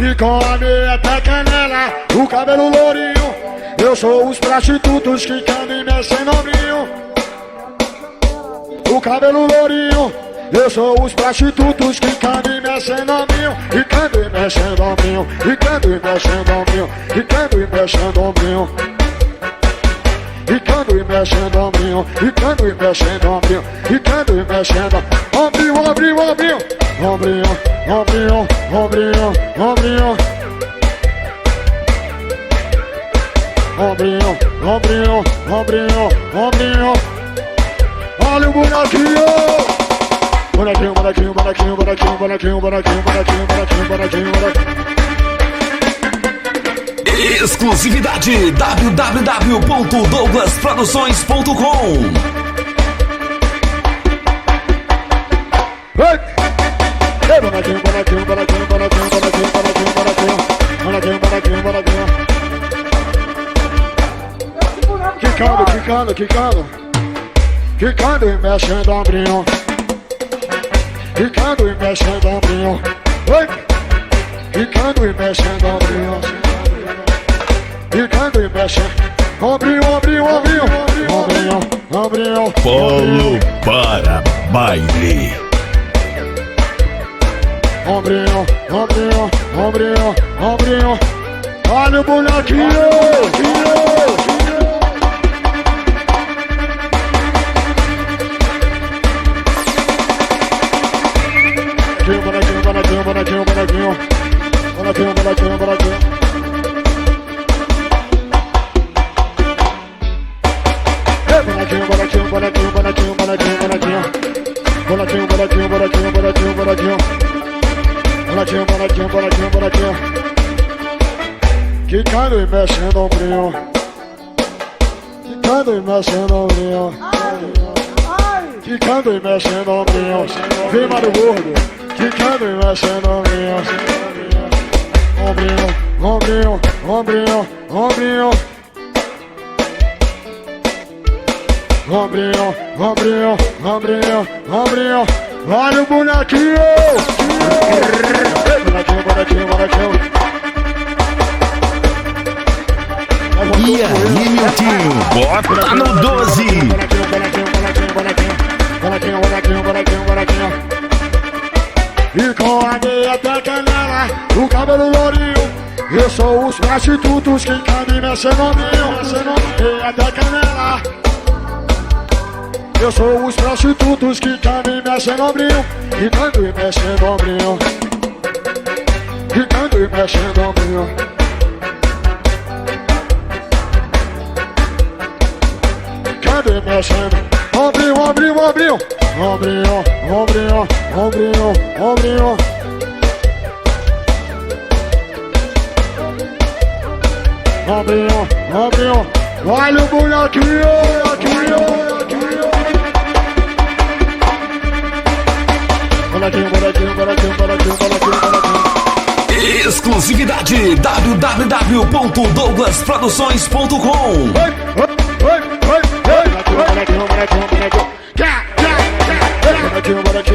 E com a meia até canela, o cabelo lourinho. Eu sou os prostitutos que querem mexer no ombrinho. O cabelo lourinho. Eu sou os prostitutos que querem mexer no ombrinho. E querem mexer no ombrinho. E querem mexer no ombrinho. E querem mexer no ombrinho. E querem mexer no ombrinho. E querem mexer no ombrinho. E querem mexer no ombrinho. Ombrinho, ombrinho, ombrinho. Ombrinho, ombrinho, ombrinho. Ombrinho, ombrinho, ombrinho, ombrinho. Olha o bonequinho. Bonequinho, bonequinho, bonequinho, bonequinho, bonequinho, bonequinho, bonequinho, bonequinho, bonequinho, bonequinho. Exclusividade www.douglasproduções.com. Ei, bonequinho, bonequinho, bonequinho, bonequinho, bonequinho, bonequinho, bonequinho, bonequinho, bonequinho, bonequinho. Quicando, quicando, quicando. Quicando e mexendo o ombrinho. Quicando e mexendo o ombrinho. Quicando e mexendo o ombrinho. Quicando e mexendo. Ombrinho, ombrinho, ombrinho. Ombrinho, ombrinho. Polo para baile. Ombrinho, ombrinho, ombrinho, ombrinho. Olha o bonequinho. Bonequinho, bonequinho, bonequinho, bonequinho. Bonequinho, bonequinho, bonequinho. Bonequinho, bonequinho, bonequinho, bonequinho, bonequinho, bonequinho. Bonequinho, bonequinho, bonequinho, bonequinho, bonequinho. Bonequinho, bonequinho, bonequinho, bonequinho. Quicando e mexendo o ombrinho. Quicando e mexendo o ombrinho. Quicando e mexendo o ombrinho. Vem, Mário Gordo. Quicando e mexendo o ombrinho. Ombrinho, ombrinho, ombrinho, ombrinho. Ombrinho, ombrinho, ombrinho, ombrinho. Olha o bonequinho. Bonequinho, bonequinho, bonequinho. E aí, meu tio? Bota no 12. Bonequinho, bonequinho, bonequinho, bonequinho. Bonequinho, bonequinho, bonequinho, bonequinho. E com a meia até canela, o cabelo lourinho. Eu sou os prostitutos que querem mexer no ombrinho. E até canela. Eu sou os prostitutos que querem mexer no ombrinho. Quicando e mexendo o ombrinho. Quicando e mexendo o ombrinho. Quicando e mexendo. Ombrinho, ombrinho, ombrinho. Ombrinho, ombrinho, ombrinho, ombrinho. Ombrinho, ombrinho. Olha o bonequinho, bonequinho. Bonequinho, bonequinho, bonequinho, bonequinho, bonequinho, bonequinho. Exclusividade www.douglasproduções.com. Bonequinho, bonequinho, bonequinho, bonequinho. Bonequinho, bonequinho.